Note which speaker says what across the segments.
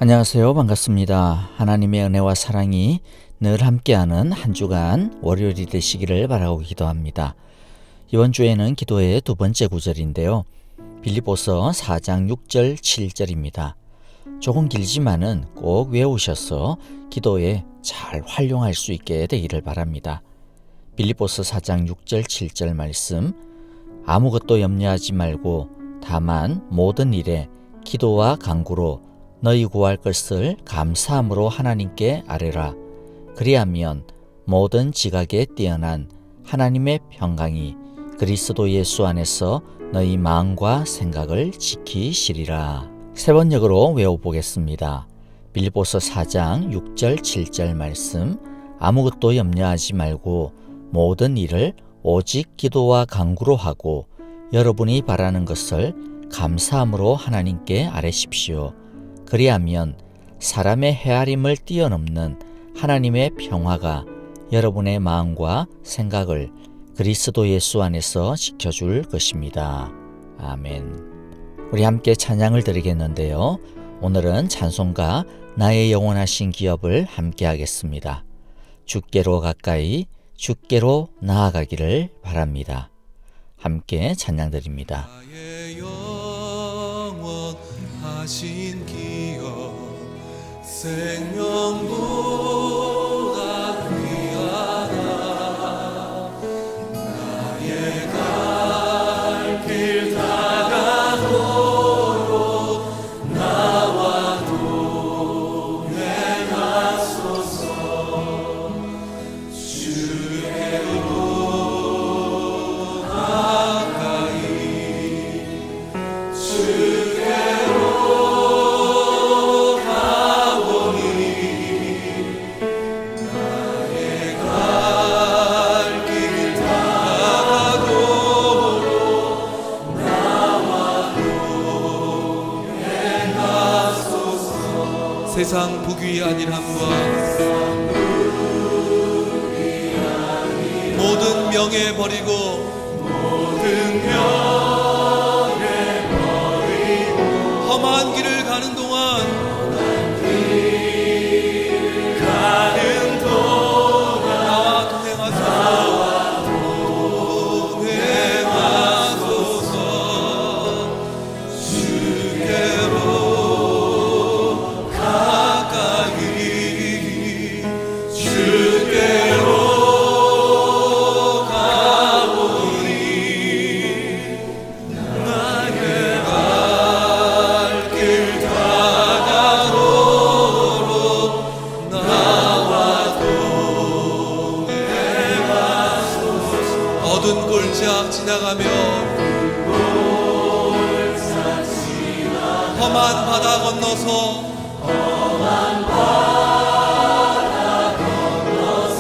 Speaker 1: 안녕하세요. 반갑습니다. 하나님의 은혜와 사랑이 늘 함께하는 한 주간 월요일이 되시기를 바라고 기도합니다. 이번 주에는 기도의 두 번째 구절인데요. 빌립보서 4장 6절 7절입니다. 조금 길지만은 꼭 외우셔서 기도에 잘 활용할 수 있게 되기를 바랍니다. 빌립보서 4장 6절 7절 말씀, 아무것도 염려하지 말고 다만 모든 일에 기도와 간구로 너희 구할 것을 감사함으로 하나님께 아뢰라. 그리하면 모든 지각에 뛰어난 하나님의 평강이 그리스도 예수 안에서 너희 마음과 생각을 지키시리라. 세 번역으로 외워보겠습니다. 빌립보서 4장 6절 7절 말씀, 아무것도 염려하지 말고 모든 일을 오직 기도와 간구로 하고 여러분이 바라는 것을 감사함으로 하나님께 아뢰십시오. 그리하면 사람의 헤아림을 뛰어넘는 하나님의 평화가 여러분의 마음과 생각을 그리스도 예수 안에서 지켜줄 것입니다. 아멘. 우리 함께 찬양을 드리겠는데요. 오늘은 찬송가 나의 영원하신 기업을 함께 하겠습니다. 주께로 가까이 주께로 나아가기를 바랍니다. 함께 찬양 드립니다.
Speaker 2: 나의 영원하신 기업 생명보다 귀하다. 나의 갈 길 다가도록 나와 동행하소서. 주께로 가까이 세상 부귀 아니함과 모든 명예 버리고 험한 길을 가는 동안 나와 동행하소서. 주께로 어두운 골짜 지나가며 험한 바다 건너서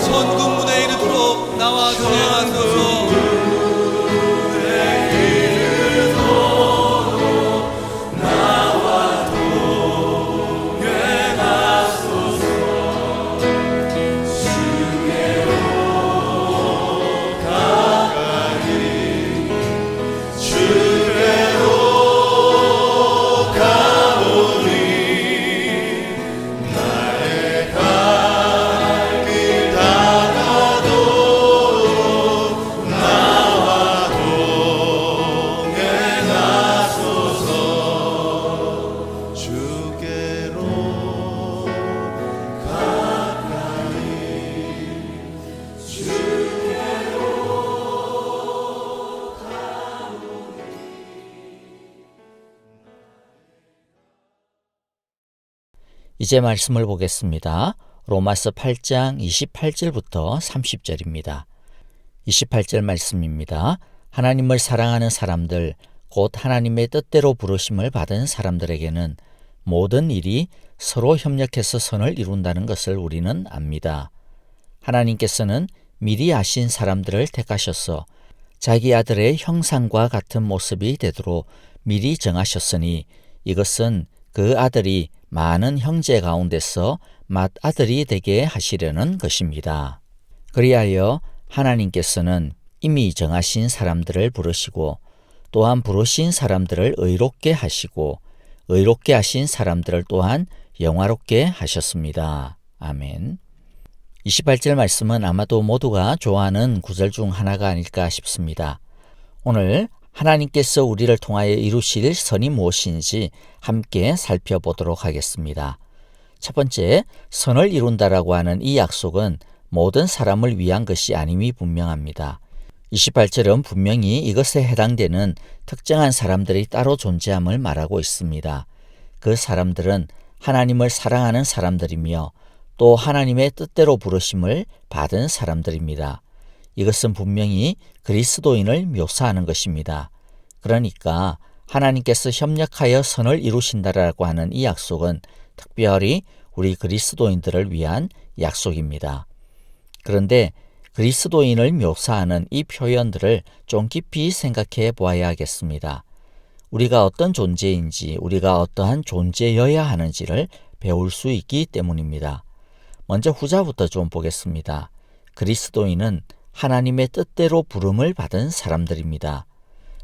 Speaker 2: 천국문에 이르도록 나와 동행하소서.
Speaker 1: 이제 말씀을 보겠습니다. 로마서 8장 28절부터 30절입니다. 28절 말씀입니다. 하나님을 사랑하는 사람들, 곧 하나님의 뜻대로 부르심을 받은 사람들에게는 모든 일이 서로 협력해서 선을 이룬다는 것을 우리는 압니다. 하나님께서는 미리 아신 사람들을 택하셔서 자기 아들의 형상과 같은 모습이 되도록 미리 정하셨으니 이것은 그 아들이 많은 형제 가운데서 맏아들이 되게 하시려는 것입니다. 그리하여 하나님께서는 이미 정하신 사람들을 부르시고 또한 부르신 사람들을 의롭게 하시고 의롭게 하신 사람들을 또한 영화롭게 하셨습니다. 아멘. 28절 말씀은 아마도 모두가 좋아하는 구절 중 하나가 아닐까 싶습니다. 오늘 하나님께서 우리를 통하여 이루실 선이 무엇인지 함께 살펴보도록 하겠습니다. 첫 번째, 선을 이룬다라고 하는 이 약속은 모든 사람을 위한 것이 아님이 분명합니다. 28절은 분명히 이것에 해당되는 특정한 사람들이 따로 존재함을 말하고 있습니다. 그 사람들은 하나님을 사랑하는 사람들이며 또 하나님의 뜻대로 부르심을 받은 사람들입니다. 이것은 분명히 그리스도인을 묘사하는 것입니다. 그러니까 하나님께서 협력하여 선을 이루신다라고 하는 이 약속은 특별히 우리 그리스도인들을 위한 약속입니다. 그런데 그리스도인을 묘사하는 이 표현들을 좀 깊이 생각해 보아야 하겠습니다. 우리가 어떤 존재인지, 우리가 어떠한 존재여야 하는지를 배울 수 있기 때문입니다. 먼저 후자부터 좀 보겠습니다. 그리스도인은 하나님의 뜻대로 부름을 받은 사람들입니다.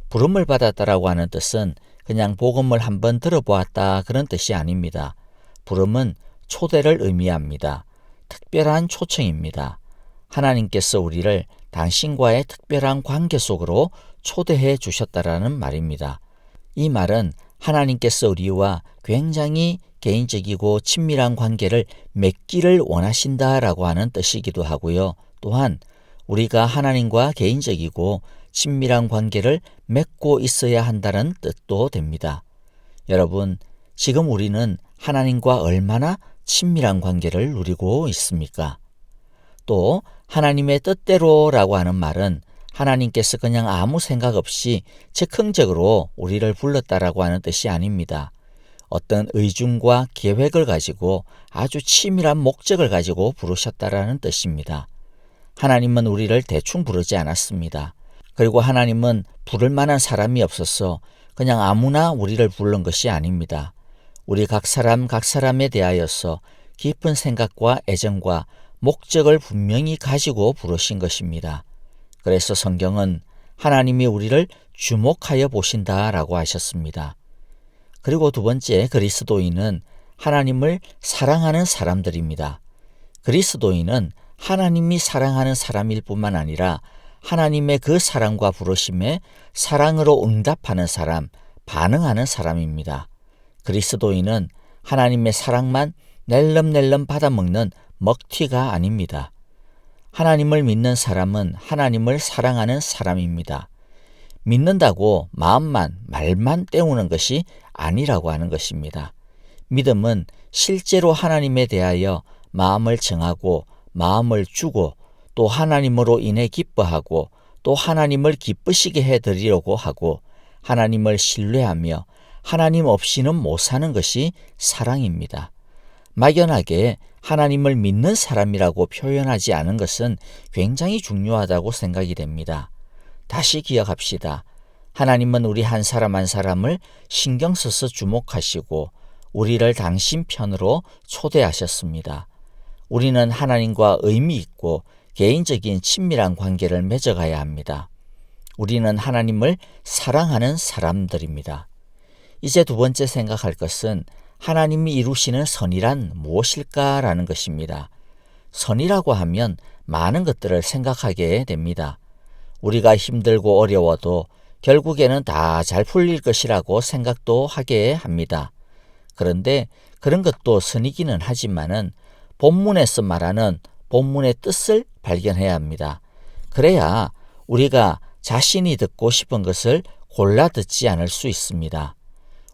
Speaker 1: 부름을 받았다라고 하는 뜻은 그냥 복음을 한번 들어보았다 그런 뜻이 아닙니다. 부름은 초대를 의미합니다. 특별한 초청입니다. 하나님께서 우리를 당신과의 특별한 관계 속으로 초대해 주셨다라는 말입니다. 이 말은 하나님께서 우리와 굉장히 개인적이고 친밀한 관계를 맺기를 원하신다라고 하는 뜻이기도 하고요. 또한 우리가 하나님과 개인적이고 친밀한 관계를 맺고 있어야 한다는 뜻도 됩니다. 여러분, 지금 우리는 하나님과 얼마나 친밀한 관계를 누리고 있습니까? 또 하나님의 뜻대로라고 하는 말은 하나님께서 그냥 아무 생각 없이 즉흥적으로 우리를 불렀다라고 하는 뜻이 아닙니다. 어떤 의중과 계획을 가지고 아주 치밀한 목적을 가지고 부르셨다라는 뜻입니다. 하나님은 우리를 대충 부르지 않았습니다. 그리고 하나님은 부를 만한 사람이 없어서 그냥 아무나 우리를 부른 것이 아닙니다. 우리 각 사람에 대하여서 깊은 생각과 애정과 목적을 분명히 가지고 부르신 것입니다. 그래서 성경은 하나님이 우리를 주목하여 보신다라고 하셨습니다. 그리고 두 번째, 그리스도인은 하나님을 사랑하는 사람들입니다. 그리스도인은 하나님이 사랑하는 사람일 뿐만 아니라 하나님의 그 사랑과 부르심에 사랑으로 응답하는 사람, 반응하는 사람입니다. 그리스도인은 하나님의 사랑만 낼름낼름 받아먹는 먹튀가 아닙니다. 하나님을 믿는 사람은 하나님을 사랑하는 사람입니다. 믿는다고 말만 때우는 것이 아니라고 하는 것입니다. 믿음은 실제로 하나님에 대하여 마음을 정하고 마음을 주고 또 하나님으로 인해 기뻐하고 또 하나님을 기쁘시게 해드리려고 하고 하나님을 신뢰하며 하나님 없이는 못 사는 것이 사랑입니다. 막연하게 하나님을 믿는 사람이라고 표현하지 않은 것은 굉장히 중요하다고 생각이 됩니다. 다시 기억합시다. 하나님은 우리 한 사람 한 사람을 신경 써서 주목하시고 우리를 당신 편으로 초대하셨습니다. 우리는 하나님과 의미 있고 개인적인 친밀한 관계를 맺어가야 합니다. 우리는 하나님을 사랑하는 사람들입니다. 이제 두 번째 생각할 것은 하나님이 이루시는 선이란 무엇일까라는 것입니다. 선이라고 하면 많은 것들을 생각하게 됩니다. 우리가 힘들고 어려워도 결국에는 다 잘 풀릴 것이라고 생각도 하게 합니다. 그런데 그런 것도 선이기는 하지만은 본문에서 말하는 본문의 뜻을 발견해야 합니다. 그래야 우리가 자신이 듣고 싶은 것을 골라 듣지 않을 수 있습니다.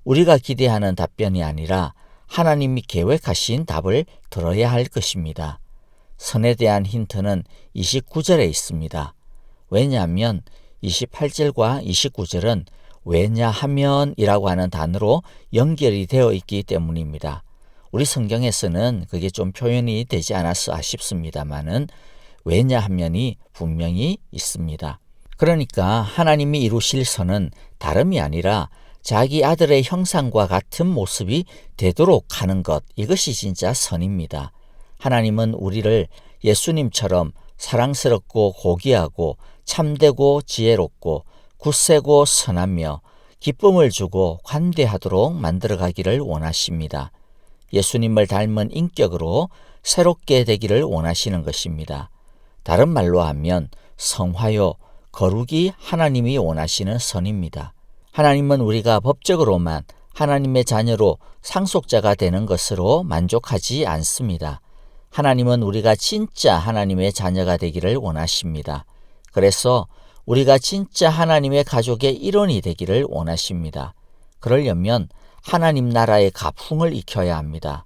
Speaker 1: 우리가 기대하는 답변이 아니라 하나님이 계획하신 답을 들어야 할 것입니다. 선에 대한 힌트는 29절에 있습니다. 왜냐하면 28절과 29절은 왜냐하면이라고 하는 단어로 연결이 되어 있기 때문입니다. 우리 성경에서는 그게 좀 표현이 되지 않아서 아쉽습니다만은 왜냐하면이 분명히 있습니다. 그러니까 하나님이 이루실 선은 다름이 아니라 자기 아들의 형상과 같은 모습이 되도록 하는 것, 이것이 진짜 선입니다. 하나님은 우리를 예수님처럼 사랑스럽고 고귀하고 참되고 지혜롭고 굳세고 선하며 기쁨을 주고 관대하도록 만들어가기를 원하십니다. 예수님을 닮은 인격으로 새롭게 되기를 원하시는 것입니다. 다른 말로 하면 성화요, 거룩이 하나님이 원하시는 선입니다. 하나님은 우리가 법적으로만 하나님의 자녀로 상속자가 되는 것으로 만족하지 않습니다. 하나님은 우리가 진짜 하나님의 자녀가 되기를 원하십니다. 그래서 우리가 진짜 하나님의 가족의 일원이 되기를 원하십니다. 그러려면 하나님 나라의 가풍을 익혀야 합니다.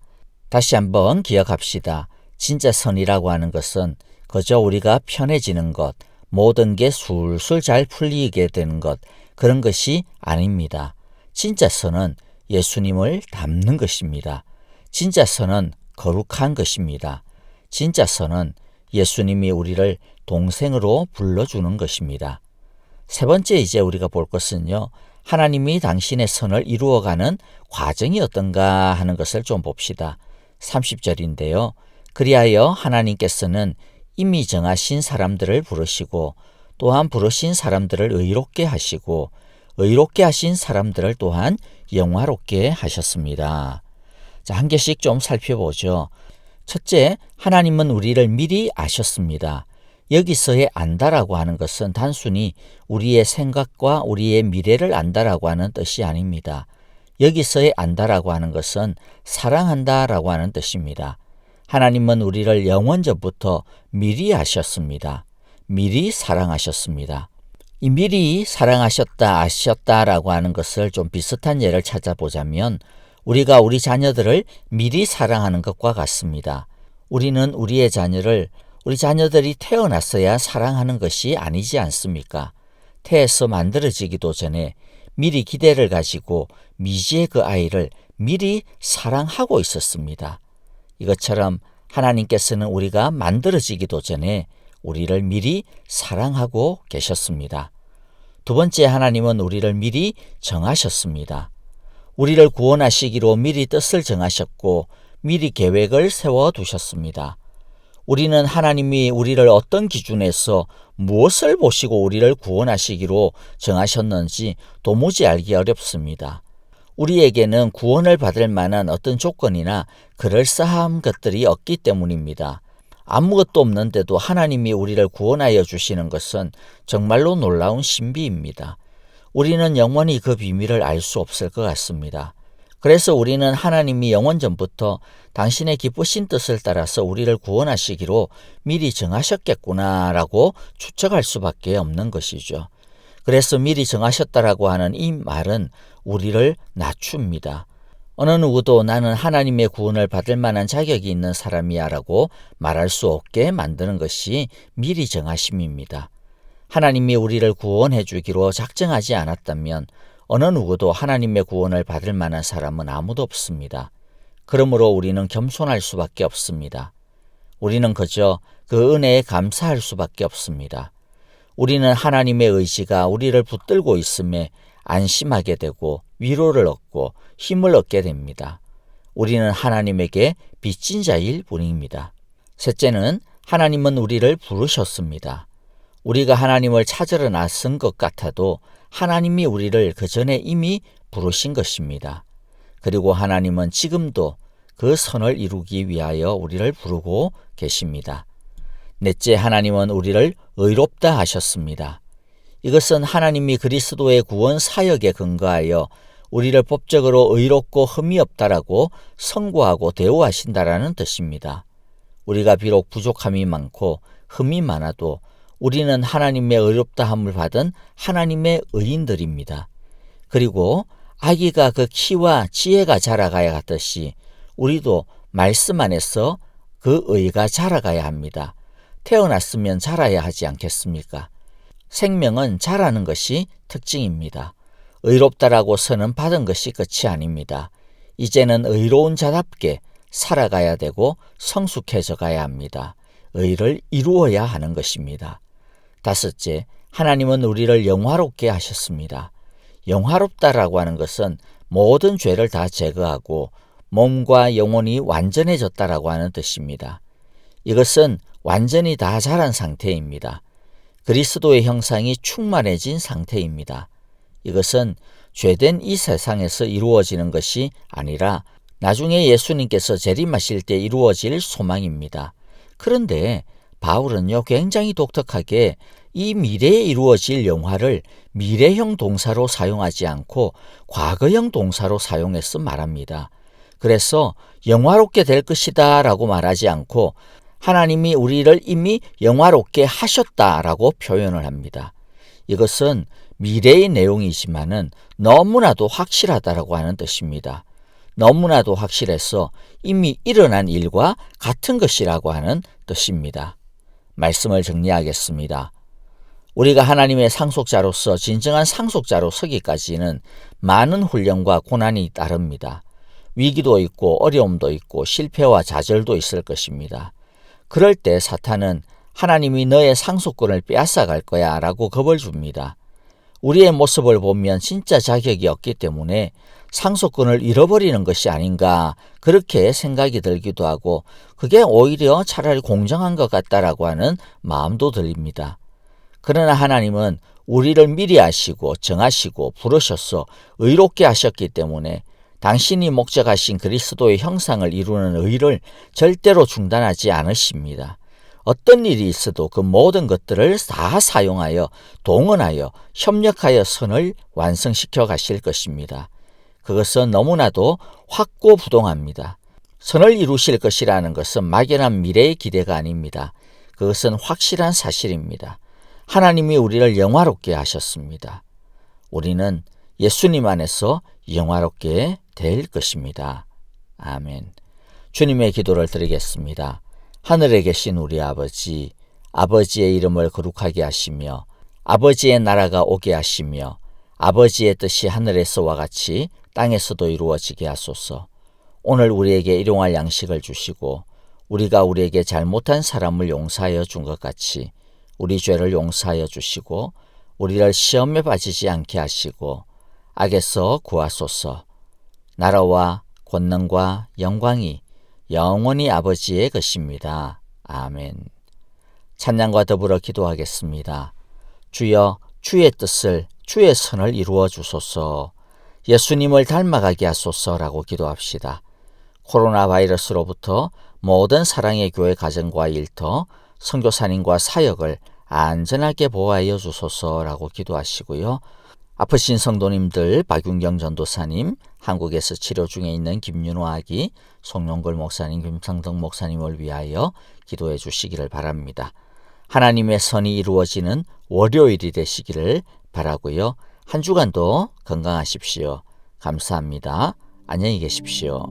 Speaker 1: 다시 한번 기억합시다. 진짜 선이라고 하는 것은 그저 우리가 편해지는 것, 모든 게 술술 잘 풀리게 되는 것, 그런 것이 아닙니다. 진짜 선은 예수님을 닮는 것입니다. 진짜 선은 거룩한 것입니다. 진짜 선은 예수님이 우리를 동생으로 불러주는 것입니다. 세 번째 이제 우리가 볼 것은요, 하나님이 당신의 선을 이루어가는 과정이 어떤가 하는 것을 좀 봅시다. 30절인데요. 그리하여 하나님께서는 이미 정하신 사람들을 부르시고 또한 부르신 사람들을 의롭게 하시고 의롭게 하신 사람들을 또한 영화롭게 하셨습니다. 자, 한 개씩 좀 살펴보죠. 첫째, 하나님은 우리를 미리 아셨습니다. 여기서의 안다라고 하는 것은 단순히 우리의 생각과 우리의 미래를 안다라고 하는 뜻이 아닙니다. 여기서의 안다라고 하는 것은 사랑한다라고 하는 뜻입니다. 하나님은 우리를 영원 전부터 미리 아셨습니다. 미리 사랑하셨습니다. 이 미리 사랑하셨다, 아셨다라고 하는 것을 좀 비슷한 예를 찾아보자면 우리가 우리 자녀들을 미리 사랑하는 것과 같습니다. 우리는 우리의 자녀를 우리 자녀들이 태어났어야 사랑하는 것이 아니지 않습니까? 태에서 만들어지기도 전에 미리 기대를 가지고 미지의 그 아이를 미리 사랑하고 있었습니다. 이것처럼 하나님께서는 우리가 만들어지기도 전에 우리를 미리 사랑하고 계셨습니다. 두 번째, 하나님은 우리를 미리 정하셨습니다. 우리를 구원하시기로 미리 뜻을 정하셨고 미리 계획을 세워두셨습니다. 우리는 하나님이 우리를 어떤 기준에서 무엇을 보시고 우리를 구원하시기로 정하셨는지 도무지 알기 어렵습니다. 우리에게는 구원을 받을 만한 어떤 조건이나 그럴싸한 것들이 없기 때문입니다. 아무것도 없는데도 하나님이 우리를 구원하여 주시는 것은 정말로 놀라운 신비입니다. 우리는 영원히 그 비밀을 알 수 없을 것 같습니다. 그래서 우리는 하나님이 영원 전부터 당신의 기쁘신 뜻을 따라서 우리를 구원하시기로 미리 정하셨겠구나라고 추측할 수밖에 없는 것이죠. 그래서 미리 정하셨다라고 하는 이 말은 우리를 낮춥니다. 어느 누구도 나는 하나님의 구원을 받을 만한 자격이 있는 사람이야 라고 말할 수 없게 만드는 것이 미리 정하심입니다. 하나님이 우리를 구원해 주기로 작정하지 않았다면 어느 누구도 하나님의 구원을 받을 만한 사람은 아무도 없습니다. 그러므로 우리는 겸손할 수밖에 없습니다. 우리는 그저 그 은혜에 감사할 수밖에 없습니다. 우리는 하나님의 의지가 우리를 붙들고 있음에 안심하게 되고 위로를 얻고 힘을 얻게 됩니다. 우리는 하나님에게 빚진 자일 뿐입니다. 셋째는 하나님은 우리를 부르셨습니다. 우리가 하나님을 찾으러 나선 것 같아도 하나님이 우리를 그 전에 이미 부르신 것입니다. 그리고 하나님은 지금도 그 선을 이루기 위하여 우리를 부르고 계십니다. 넷째, 하나님은 우리를 의롭다 하셨습니다. 이것은 하나님이 그리스도의 구원 사역에 근거하여 우리를 법적으로 의롭고 흠이 없다라고 선고하고 대우하신다라는 뜻입니다. 우리가 비록 부족함이 많고 흠이 많아도 우리는 하나님의 의롭다함을 받은 하나님의 의인들입니다. 그리고 아기가 그 키와 지혜가 자라가야 하듯이 우리도 말씀 안에서 그 의가 자라가야 합니다. 태어났으면 자라야 하지 않겠습니까? 생명은 자라는 것이 특징입니다. 의롭다라고 선은 받은 것이 끝이 아닙니다. 이제는 의로운 자답게 살아가야 되고 성숙해져 가야 합니다. 의를 이루어야 하는 것입니다. 다섯째, 하나님은 우리를 영화롭게 하셨습니다. 영화롭다라고 하는 것은 모든 죄를 다 제거하고 몸과 영혼이 완전해졌다라고 하는 뜻입니다. 이것은 완전히 다 자란 상태입니다. 그리스도의 형상이 충만해진 상태입니다. 이것은 죄된 이 세상에서 이루어지는 것이 아니라 나중에 예수님께서 재림하실 때 이루어질 소망입니다. 그런데 바울은요, 굉장히 독특하게 이 미래에 이루어질 영화를 미래형 동사로 사용하지 않고 과거형 동사로 사용해서 말합니다. 그래서 영화롭게 될 것이다 라고 말하지 않고 하나님이 우리를 이미 영화롭게 하셨다라고 표현을 합니다. 이것은 미래의 내용이지만은 너무나도 확실하다라고 하는 뜻입니다. 너무나도 확실해서 이미 일어난 일과 같은 것이라고 하는 뜻입니다. 말씀을 정리하겠습니다. 우리가 하나님의 상속자로서 진정한 상속자로 서기까지는 많은 훈련과 고난이 따릅니다. 위기도 있고 어려움도 있고 실패와 좌절도 있을 것입니다. 그럴 때 사탄은 하나님이 너의 상속권을 빼앗아갈 거야 라고 겁을 줍니다. 우리의 모습을 보면 진짜 자격이 없기 때문에 상속권을 잃어버리는 것이 아닌가 그렇게 생각이 들기도 하고 그게 오히려 차라리 공정한 것 같다라고 하는 마음도 들립니다. 그러나 하나님은 우리를 미리 아시고 정하시고 부르셔서 의롭게 하셨기 때문에 당신이 목적하신 그리스도의 형상을 이루는 의를 절대로 중단하지 않으십니다. 어떤 일이 있어도 그 모든 것들을 다 사용하여 동원하여 협력하여 선을 완성시켜 가실 것입니다. 그것은 너무나도 확고부동합니다. 선을 이루실 것이라는 것은 막연한 미래의 기대가 아닙니다. 그것은 확실한 사실입니다. 하나님이 우리를 영화롭게 하셨습니다. 우리는 예수님 안에서 영화롭게 될 것입니다. 아멘. 주님의 기도를 드리겠습니다. 하늘에 계신 우리 아버지, 아버지의 이름을 거룩하게 하시며 아버지의 나라가 오게 하시며 아버지의 뜻이 하늘에서와 같이 땅에서도 이루어지게 하소서. 오늘 우리에게 일용할 양식을 주시고 우리가 우리에게 잘못한 사람을 용서하여 준 것 같이 우리 죄를 용서하여 주시고 우리를 시험에 빠지지 않게 하시고 악에서 구하소서. 나라와 권능과 영광이 영원히 아버지의 것입니다. 아멘. 찬양과 더불어 기도하겠습니다. 주여, 주의 뜻을, 주의 선을 이루어 주소서. 예수님을 닮아가게 하소서라고 기도합시다. 코로나 바이러스로부터 모든 사랑의 교회 가정과 일터, 선교사님과 사역을 안전하게 보호하여 주소서라고 기도하시고요. 아프신 성도님들, 박윤경 전도사님, 한국에서 치료 중에 있는 김윤호 아기, 송영걸 목사님, 김성덕 목사님을 위하여 기도해 주시기를 바랍니다. 하나님의 선이 이루어지는 월요일이 되시기를 바라고요. 한 주간도 건강하십시오. 감사합니다. 안녕히 계십시오.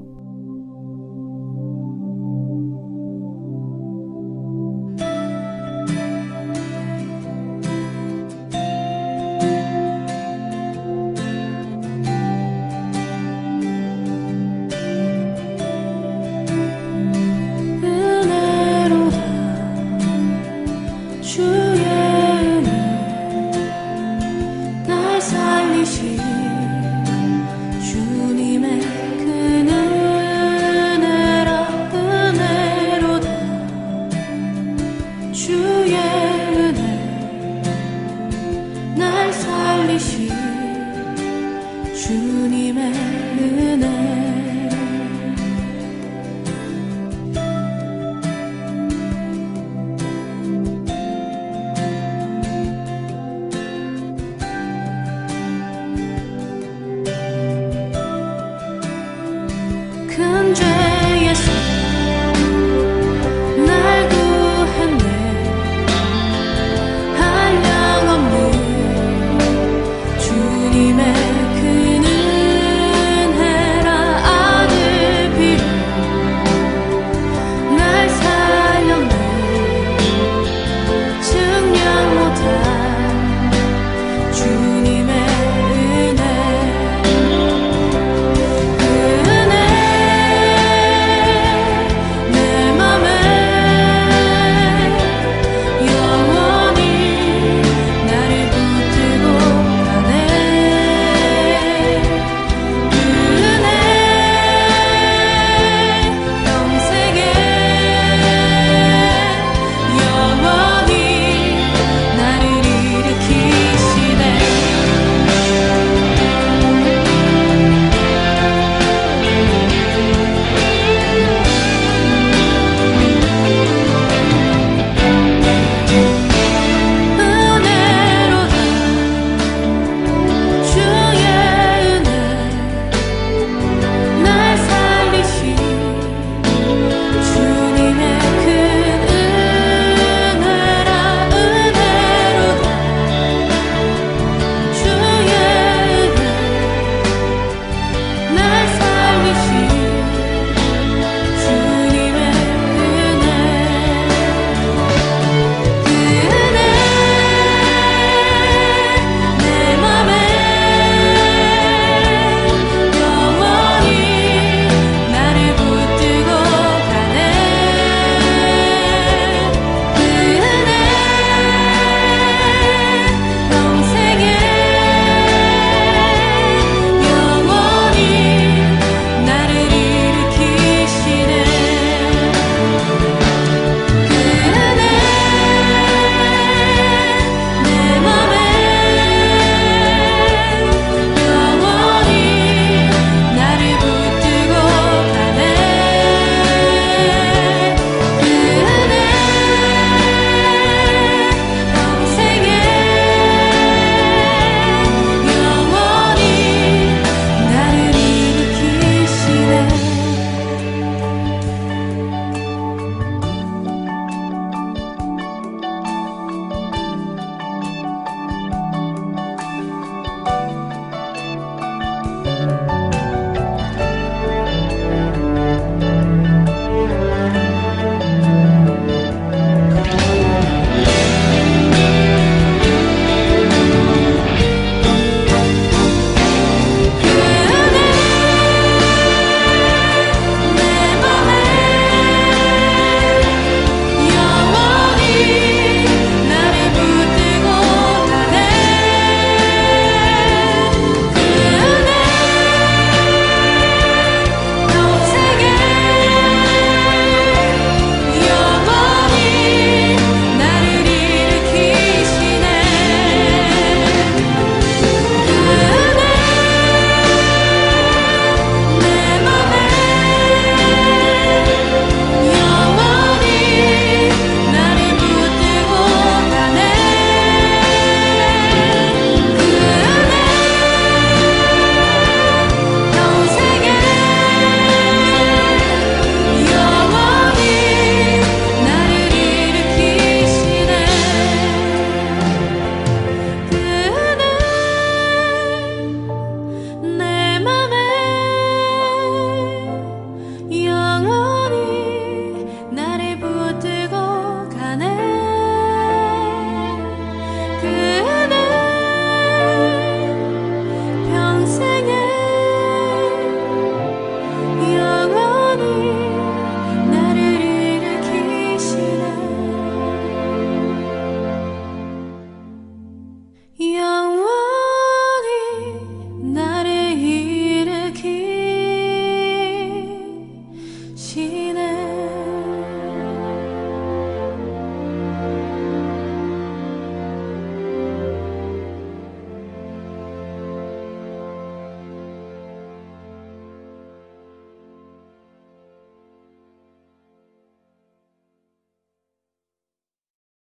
Speaker 3: 주의